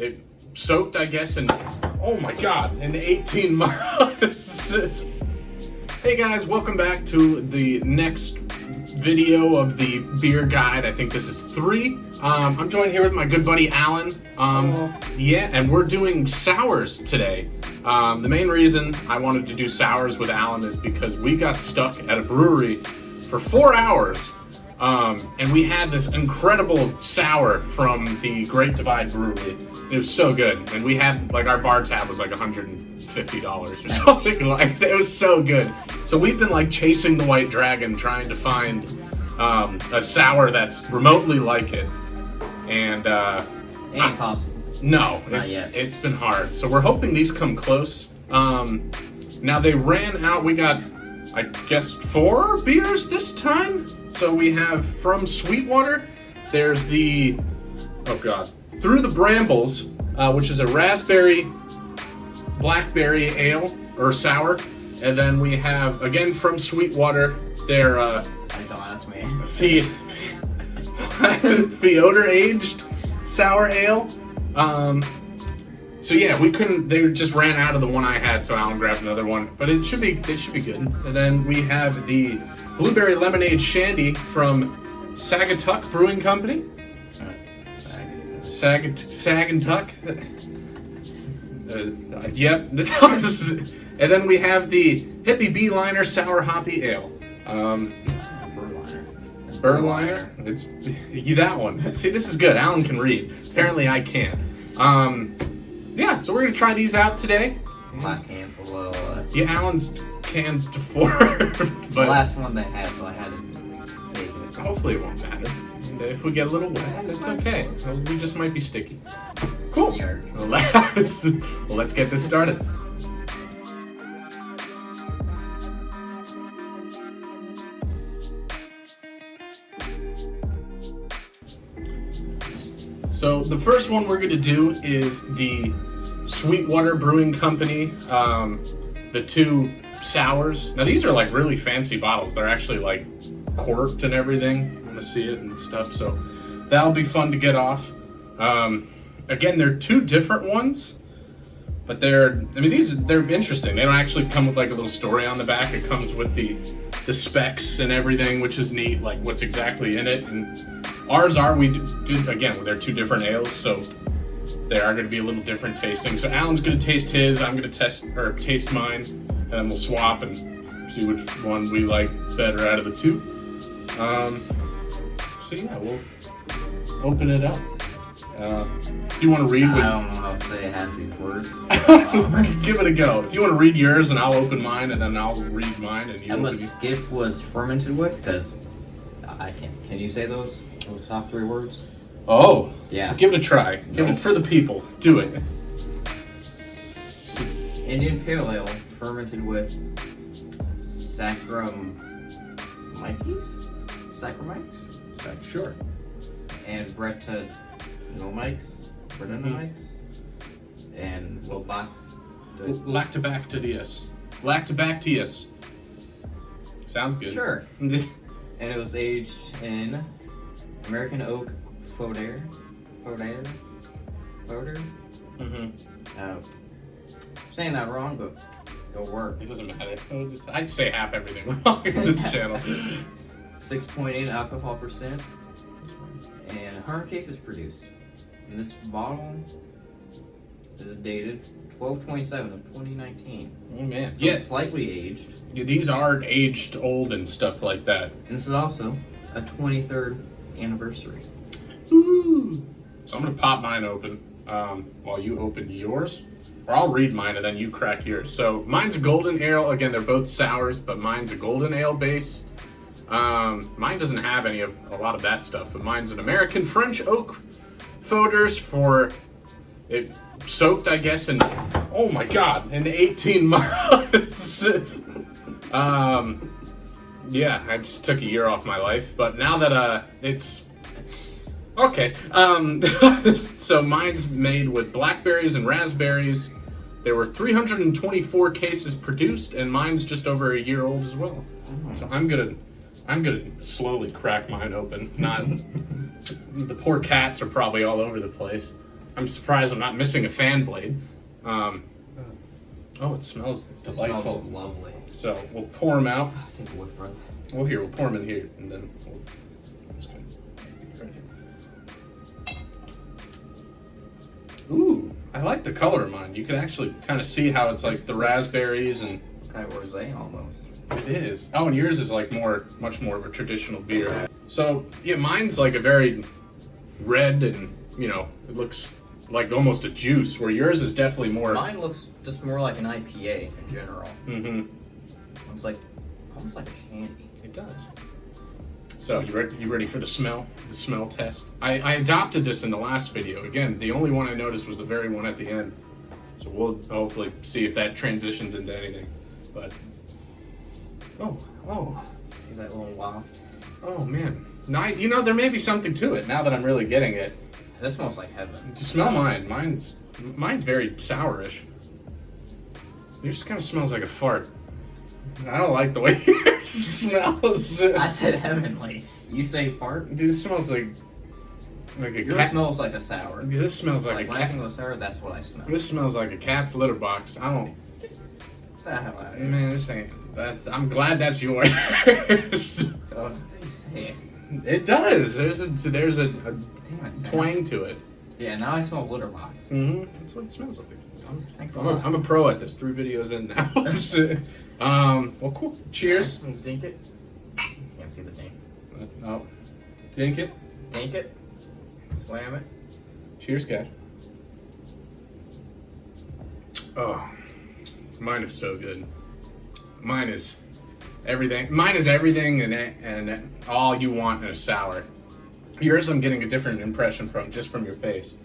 it soaked, I guess, in, oh my God, in 18 months. Hey guys, welcome back to the next video of the beer guide. I think this is 3. I'm joined here with my good buddy Alan. Yeah, and we're doing sours today. The main reason I wanted to do sours with Alan is because we got stuck at a brewery for 4 hours. And we had this incredible sour from the Great Divide Brewery. It was so good. And we had, like, our bar tab was like $150 or something like that. It was so good. So we've been, like, chasing the White Dragon, trying to find a sour that's remotely like it. And, ain't possible. No, Not yet. It's been hard. So we're hoping these come close. Now they ran out, we got, I guess, 4 beers this time. So we have from Sweetwater, there's the, oh God, Through the Brambles, which is a raspberry, blackberry ale, or sour. And then we have, again from Sweetwater, their Don't ask me. Fiodor aged sour ale. So yeah, we couldn't, they just ran out of the one I had, so Alan grabbed another one. But it should be good. And then we have the Blueberry Lemonade Shandy from Saugatuck Brewing Company. Saugatuck. Yep. And then we have the Hippy Berliner Sour Hoppy Ale. Berliner. It's that one. See, this is good. Alan can read. Apparently, I can't. Yeah, so we're gonna try these out today. My can's a little. Yeah, Alan's cans to 4. But the last one they had, so I had to take it. hopefully it won't matter. And if we get a little wet, that's okay. We just might be sticky. Cool. Well, let's get this started. So the first one we're going to do is the Sweetwater Brewing Company, the 2 sours. Now these are like really fancy bottles. They're actually like corked and everything. I'm going to see it and stuff. So that'll be fun to get off. Again, they're 2 different ones, but they're interesting. They don't actually come with like a little story on the back. It comes with the specs and everything, which is neat, like what's exactly in it. And ours are, again, they're 2 different ales, so they are going to be a little different tasting. So Alan's going to taste his, I'm going to taste mine, and then we'll swap and see which one we like better out of the 2. So yeah, we'll open it up. Do you want to read? I don't know how to say half these words. Give it a go. If you want to read yours, and I'll open mine, and then I'll read mine, and you. I must skip what's fermented with, because I can't. Can you say those top 3 words? Oh. Yeah. Give it a try. Give it for the people. Do it. Indian Pale Ale fermented with Saccharomyces? Sure. And Brettanomyces? And Lactobacillus. Sounds good. Sure. And it was aged in American oak fodder. Mm-hmm. I'm saying that wrong, but it'll work. It doesn't matter. I'd say half everything wrong in this channel. 6.8 alcohol percent, and 100 cases produced. And this bottle is dated 12/27 of 2019. Oh man. So Yes. Slightly aged. Yeah, these are aged old and stuff like that. And this is also a 23rd anniversary. Ooh. So I'm gonna pop mine open while you open yours. Or I'll read mine and then you crack yours. So mine's a golden ale. Again, they're both sours, but mine's a golden ale base. Mine doesn't have a lot of that stuff, but mine's an American French oak foeders for it soaked, I guess, in, oh my God, in 18 months. Yeah, I just took a year off my life, but now that it's okay. So mine's made with blackberries and raspberries. There were 324 cases produced, and mine's just over a year old as well. So I'm gonna slowly crack mine open. Not the poor cats are probably all over the place. I'm surprised I'm not missing a fan blade. Oh, it smells delightful. It smells lovely. So we'll pour them out. Take a whiff, bro. Well, here, we'll pour them in here, and then we'll just right here. Ooh, I like the color of mine. You can actually kind of see how it's like the raspberries and... Kind of rosé almost. It is. Oh, and yours is like much more of a traditional beer. So, yeah, mine's like a very red and, you know, it looks like almost a juice, where yours is definitely more... Mine looks just more like an IPA in general. Mm-hmm. Looks like, almost like a shandy. It does. So, you ready for the smell? The smell test? I adopted this in the last video. Again, the only one I noticed was the very one at the end. So we'll hopefully see if that transitions into anything. But, oh. See that little waft? Oh, man. Now, you know, there may be something to it now that I'm really getting it. This smells like heaven. To smell mine. Mine's very sourish. Yours kind of smells like a fart. I don't like the way yours smells. I said heavenly. You say fart? Dude, this smells like a Yours cat. smells like a sour. This smells like a When I cat. think of a sour, that's what I smell. This smells like a cat's litter box. I don't. Get the hell out of here. Man, this ain't. I'm glad that's yours. Oh, you say it. It does. There's a Damn it, Sam. twang to it. Yeah, now I smell litter box. Mm-hmm. That's what it smells like. Thanks a lot. I'm a pro at this. 3 videos in now. Well, cool. Cheers. Dink it. Can't see the dink. Oh, dink it. Dink it. Slam it. Cheers, guys. Oh, mine is so good. Mine is everything. Mine is everything and all you want in a sour. Yours, I'm getting a different impression from your face.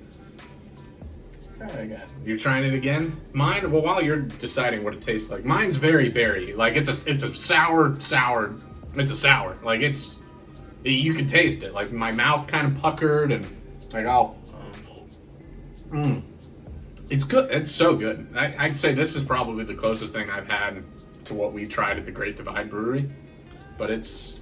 Try it again. You're trying it again? Mine, well, while you're deciding what it tastes like, mine's very berry. Like, it's a sour. It's a sour. Like, you can taste it. Like, my mouth kind of puckered and, like, it's good. It's so good. I'd say this is probably the closest thing I've had to what we tried at the Great Divide Brewery. But it's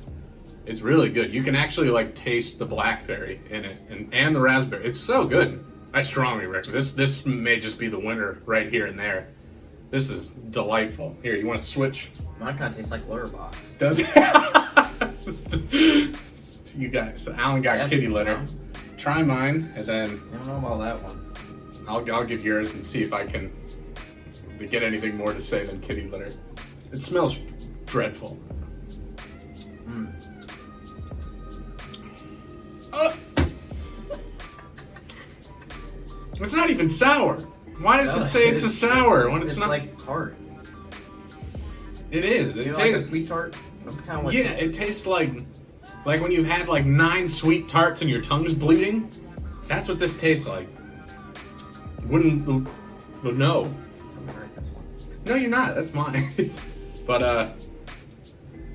really good. You can actually, like, taste the blackberry in it and the raspberry. It's so good. I strongly recommend this. This may just be the winner right here and there. This is delightful. Here, you want to switch? Mine kind of tastes like litter box. Does it? You guys. So Alan got kitty litter. Try mine, and then I don't know about that one. I'll give yours and see if I can get anything more to say than kitty litter. It smells dreadful. It's not even sour. Why does it say it's a sour when it's not? It's like tart. It is. You know, like a sweet tart? That's kind of like Yeah, it tastes like when you've had like 9 sweet tarts and your tongue's bleeding. That's what this tastes like. Wouldn't no. No, you're not. That's mine. But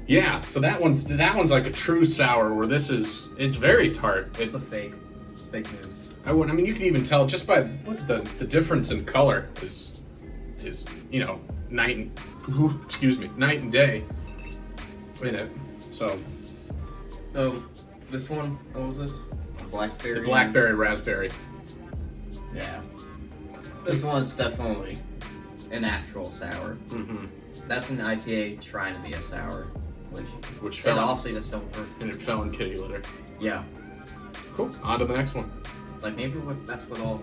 yeah. So that one's like a true sour. Where it's very tart. It's a fake news. I mean, you can even tell just by look at the difference in color is you know night and day in it. So this one, what was this? Blackberry. the blackberry raspberry. Yeah. This one's definitely an actual sour. Mm-hmm. That's an IPA trying to be a sour, Which it fell also just don't work. and it fell in kitty litter. Yeah. Cool. On to the next one. Like maybe that's what all.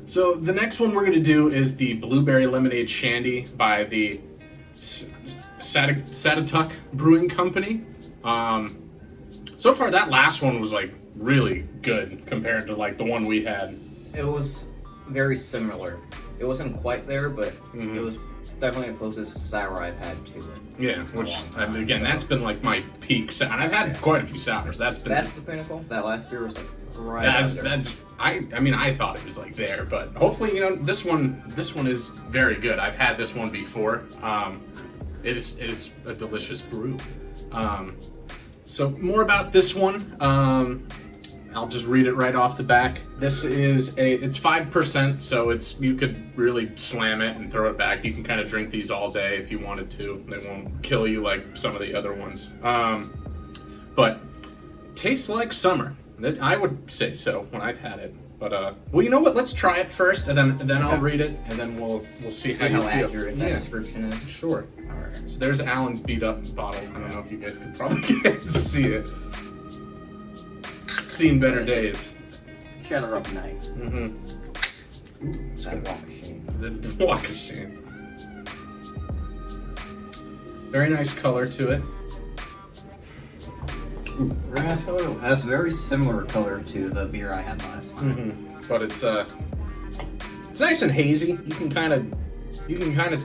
So the next one we're going to do is the Blueberry Lemonade Shandy by the Saugatuck Brewing Company. So far that last one was like really good compared to like the one we had. It was very similar. It wasn't quite there, but it was definitely the closest sour I've had to it. Yeah, which again, that's been like my peak sour. And I've had quite a few sours. That's the pinnacle. That last beer was like right out there. I mean, I thought it was like there, but hopefully, you know, this one is very good. I've had this one before. It is a delicious brew. So more about this one. I'll just read it right off the back. This is it's 5%, so you could really slam it and throw it back. You can kind of drink these all day if you wanted to. They won't kill you like some of the other ones. But tastes like summer. I would say so when I've had it. But well, you know what? Let's try it first, and then I'll read it, and then we'll see how you feel. Accurate that description is. Sure. All right. So there's Alan's beat up bottle. I don't know if you guys can probably get to see it. Seen better days. She had a rough night. Mm-hmm. Ooh, it's that walk of shame. The walk of shame. Very nice color to it. Ooh, very nice color. It has very similar color to the beer I had last time. Mm-hmm. But it's nice and hazy. You can kind of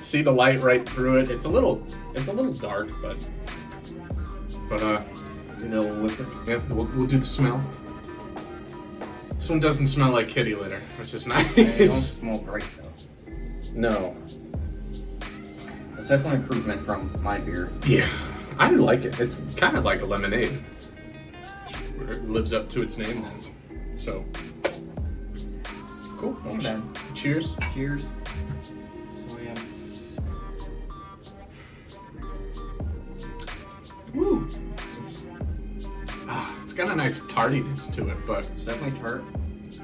see the light right through it. It's a little dark, but do the little whipper. Yeah, we'll do the smell. This one doesn't smell like kitty litter, which is nice. They don't smell great though. No. It's definitely an improvement from my beer. Yeah, I like it. It's kind of like a lemonade. It lives up to its name then. So, cool. Well, cheers. Cheers. Oh, yeah. Woo. It's got a nice tardiness to it, but It's definitely tart.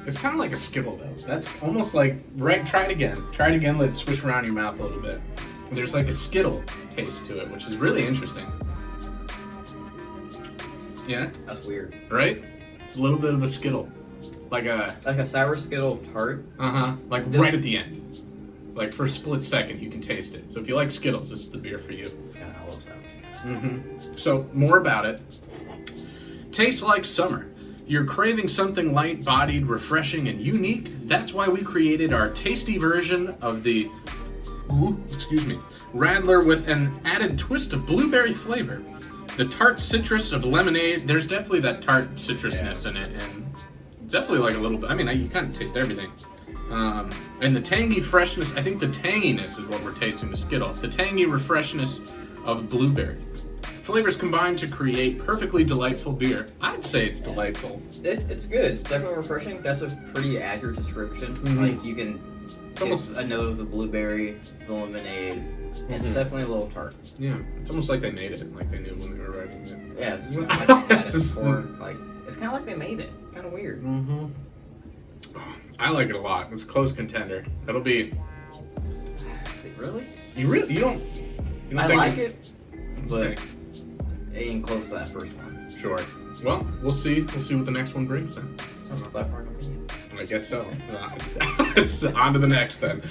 it's kind of like a Skittle though. That's almost like, right, try it again. Try it again, let it swish around your mouth a little bit. There's like a Skittle taste to it, which is really interesting. Yeah? That's weird. Right? It's a little bit of a Skittle. Like a sour Skittle tart. Like right at the end. Like for a split second, you can taste it. So if you like Skittles, this is the beer for you. Yeah, I love sours. Mm-hmm. So more about it. Tastes like summer. You're craving something light-bodied, refreshing, and unique? That's why we created our tasty version of the Radler with an added twist of blueberry flavor. The tart citrus of lemonade. There's definitely that tart citrusness in it, and it's definitely like a little bit. I mean, you kind of taste everything. And the tangy freshness. I think the tanginess is what we're tasting. The Skittle. The tangy refreshness of blueberry. Flavors combine to create perfectly delightful beer. I'd say it's delightful. It's good. It's definitely refreshing. That's a pretty accurate description. Mm-hmm. Like you can taste a note of the blueberry, the lemonade, and it's definitely a little tart. Yeah, it's almost like they made it, like they knew when they were writing it. Yeah, it's kind of like they had it before. Like it's kind of like they made it. Kind of weird. Mm-hmm. I like it a lot. It's a close contender. It'll be. Really? You don't I think like it, but it ain't close to that first one. Sure. Well, we'll see. We'll see what the next one brings then. It's not that far enough. I guess so. It's on to the next then.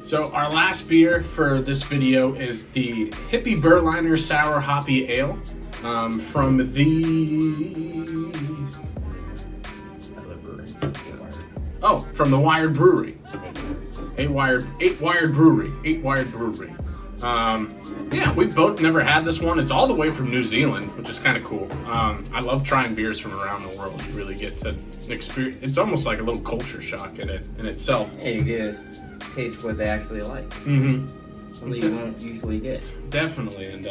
So our last beer for this video is the Hippy Berliner Sour Hoppy Ale from from the Wired Brewery. 8 Wired Brewery. Yeah, we've both never had this one. It's all the way from New Zealand, which is kind of cool. I love trying beers from around the world. You really get to experience. It's almost like a little culture shock in itself. Yeah, you get a taste what they actually like. Mm-hmm. Something you won't usually get. Definitely, and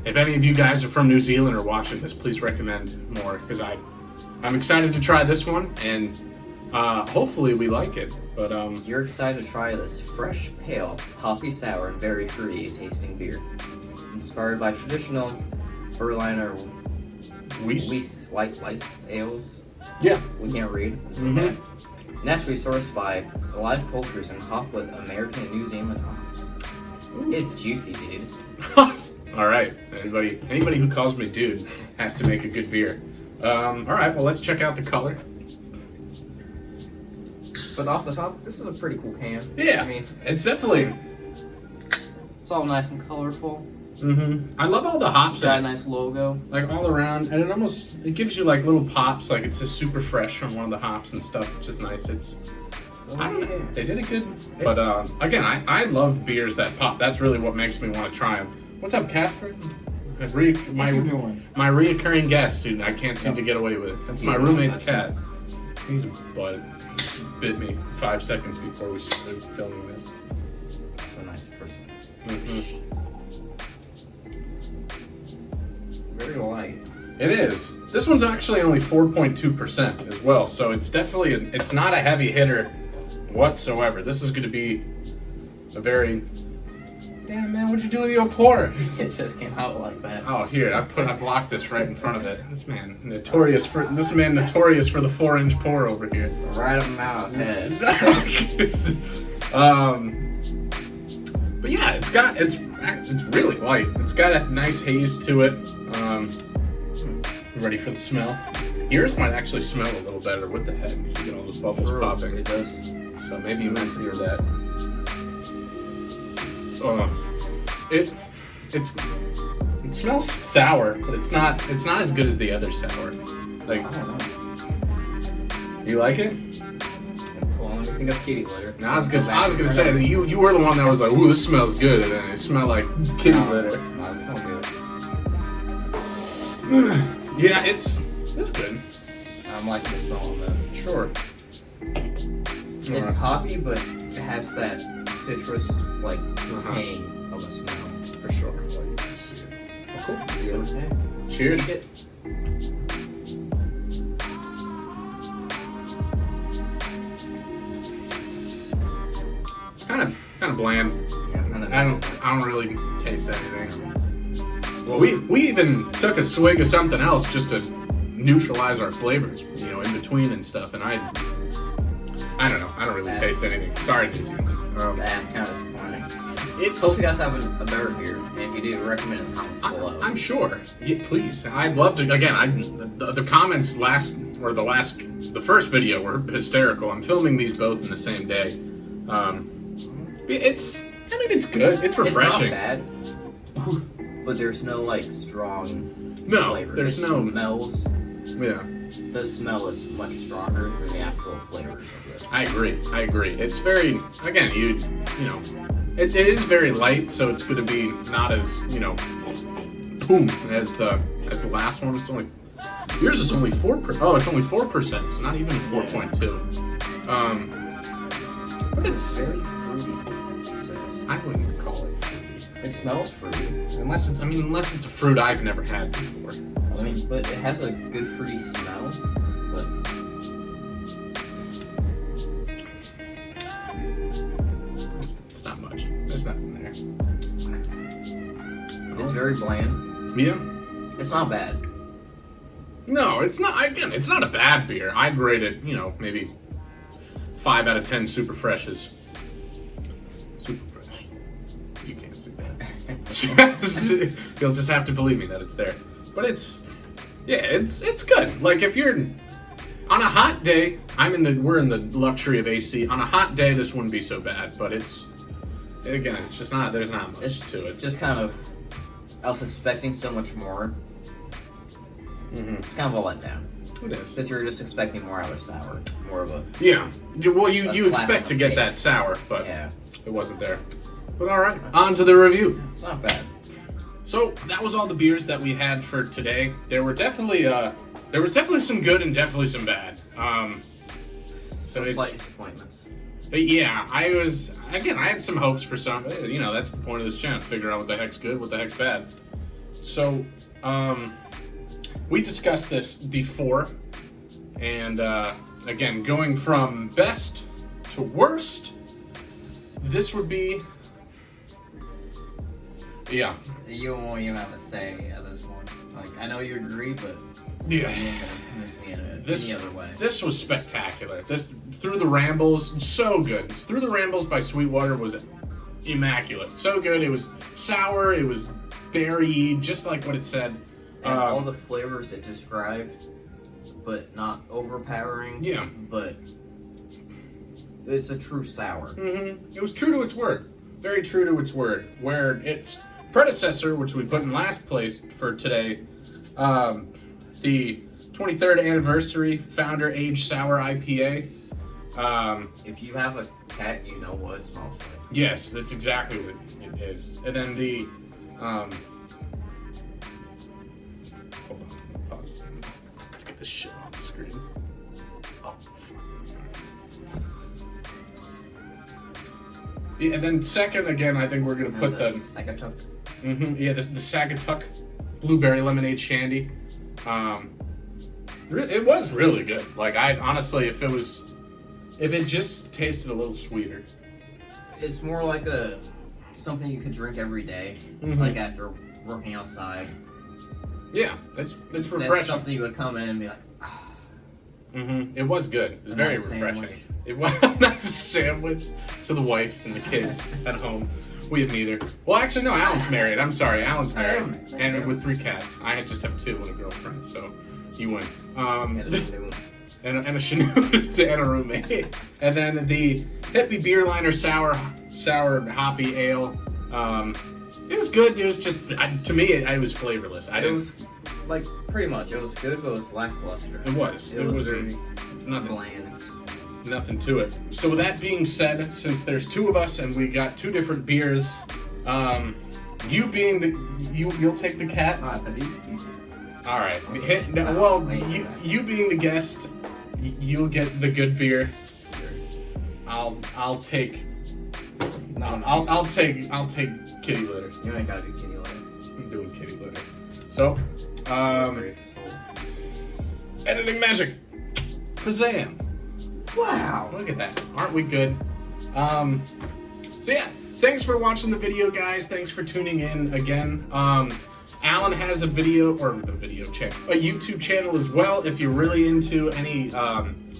if any of you guys are from New Zealand or watching this, please recommend more, because I'm excited to try this one, and hopefully we like it. But you're excited to try this fresh, pale, hoppy, sour, and very fruity tasting beer, inspired by traditional Berliner white Weiss ales. Yeah, we can't read. It's okay. Naturally sourced by live cultures and hopped with American and New Zealand hops. Ooh. It's juicy, dude. All right. Anybody who calls me dude has to make a good beer. All right. Well, let's check out the color. But off the top, this is a pretty cool can. Yeah, I mean, it's definitely. It's all nice and colorful. I love all the hops. It's got a nice logo. Like all around, and it gives you like little pops. Like it's just super fresh from one of the hops and stuff, which is nice. I don't know. They did a good. But again, I love beers that pop. That's really what makes me want to try them. What's up, Casper? My reoccurring guest, dude. I can't seem to get away with it. That's my roommate's cat. He's a bud. Bit me 5 seconds before we started filming this. That's a nice person. It is. This one's actually only 4.2% as well, so it's definitely it's not a heavy hitter whatsoever. This is going to be a very... Damn, man, what'd you do with your pour? It just came out like that. Oh, here, I blocked this right in front of it. This man notorious for the 4-inch pour over here. Right up my head. But yeah, it's really light. It's got a nice haze to it. Ready for the smell? Yours might actually smell a little better with the head. You get all those bubbles popping. It does. So maybe you might hear that. It smells sour, but it's not as good as the other sour. Like, I don't know. you like it? Well, let me think of kitty litter. No, I was gonna say that you were the one that was like, "Ooh, this smells good," and then it smelled like kitty litter. No, it smells good. Yeah, it's good. I'm liking the smell on this. Sure. It's hoppy, but it has that citrus tang of a smell. For sure. Let's see it. Oh, cool. Okay. Cheers. Take it. Kind of bland. Yeah, I don't really taste anything. Well, we even took a swig of something else just to neutralize our flavors, in between and stuff. And I don't know. I don't really taste anything. Sorry, Daisy. That's kind of disappointing. Hope you guys have a better beer, and if you do, recommend it in the comments below. I'm sure. Yeah, please. I'd love to. Again, the comments the first video were hysterical. I'm filming these both in the same day. It's good. It's refreshing. It's not bad, but there's no strong flavor. There's no smells. Yeah. The smell is much stronger than the actual flavors of this. I agree. It's very, again, it is very light, so it's going to be not as, boom, as the last one. Yours is only 4%. Oh, it's only 4%. It's not even 4.2. But it's very fruity. It says. I wouldn't call it fruity. It smells fruity. Unless it's a fruit I've never had before. But it has a good fruity smell. But it's not much. There's nothing there. It's very bland. Yeah. It's not bad. No, it's not. Again, it's not a bad beer. I'd rate it, maybe 5 out of 10 super freshes. Super fresh. You can't see that. You'll just have to believe me that it's there. But it's good. Like if you're on a hot day, we're in the luxury of AC. On a hot day, this wouldn't be so bad. But it's just not. There's not much to it. Just kind of. I was expecting so much more. Mm-hmm. It's kind of a letdown. It is. Because you're just expecting more out of sour. More of a... Yeah. Well, you expect to get that sour, but it wasn't there. But alright, on to the review. It's not bad. So, that was all the beers that we had for today. There was definitely some good and definitely some bad. Some slight disappointments. Yeah, I had some hopes for some. That's the point of this channel. Figure out what the heck's good, what the heck's bad. So, we discussed this before, and again, going from best to worst, this would be, yeah. You won't even have a say at this one. I know you agree, but yeah, you ain't gonna convince me in any other way. This was spectacular. This Through the Rambles, so good. Through the Rambles by Sweetwater was immaculate. So good. It was sour. It was berry, just like what it said. And all the flavors it described, but not overpowering. Yeah. But it's a true sour. Mm-hmm. It was true to its word. Very true to its word. Where its predecessor, which we put in last place for today, the 23rd anniversary founder aged sour IPA. If you have a cat, you know what it smells like. Yes, that's exactly what it is. And then the hold on, pause. Let's get this shit off the screen. Oh, fuck. Yeah, and then second, again, I think we're gonna put the Saugatuck. the Saugatuck Blueberry Lemonade Shandy. It was really good. Like, I honestly, if it just tasted a little sweeter. It's more like something you could drink every day, like after working outside. Yeah, it's refreshing. That's something you would come in and be like, It was good. It was very refreshing. Sandwich. It was a nice sandwich to the wife and the kids at home. We have neither. Well, actually, no. Alan's married. I'm sorry. Alan's married, and with 3 cats. I just have 2 and a girlfriend, so you win. and and a Chinook and a roommate. And then the Hippy Berliner sour hoppy ale. It was good. It was just, to me, it was flavorless. It was like pretty much. It was good, but it was lackluster. It was. It was very nothing bland. Nothing to it. So with that being said, since there's 2 of us and we got 2 different beers, you being you'll take the cat. I said you. All right. Well, you being the guest, you'll get the good beer. I'll take. No. I'll take kitty litter. You ain't gotta do kitty litter. I'm doing kitty litter. So, editing magic. Kazam. Wow. Look at that. Aren't we good? So yeah, thanks for watching the video, guys. Thanks for tuning in again. Alan has a YouTube channel as well. If you're really into any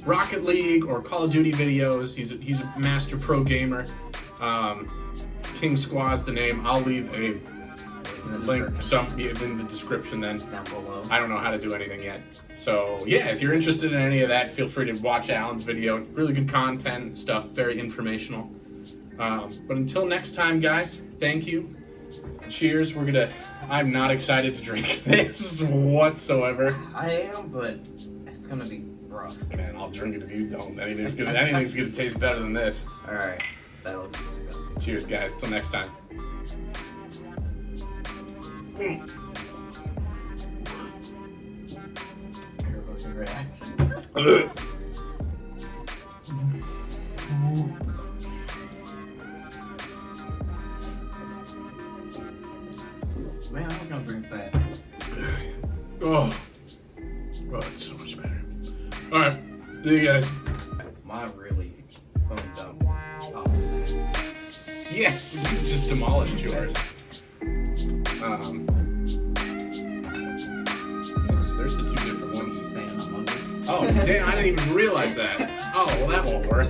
Rocket League or Call of Duty videos, he's a master pro gamer. King Squaw's the name. I'll leave a link in the description then. Down below. I don't know how to do anything yet. So yeah, if you're interested in any of that, feel free to watch Alan's video. Really good content and stuff, very informational. But until next time, guys, thank you. Cheers. I'm not excited to drink this whatsoever. I am, but it's gonna be rough. Man, I'll drink it if you don't. Anything's gonna taste better than this. Alright. That looks disgusting. Cheers, guys. Till next time. Your reaction. Man, I was gonna drink that. Oh, it's so much better. All right, see you guys. Mine really foamed up. Oh. Yeah, you just demolished yours. So there's the 2 different ones. Saying I'm hungry. Oh, damn, I didn't even realize that. Oh, well, that won't work.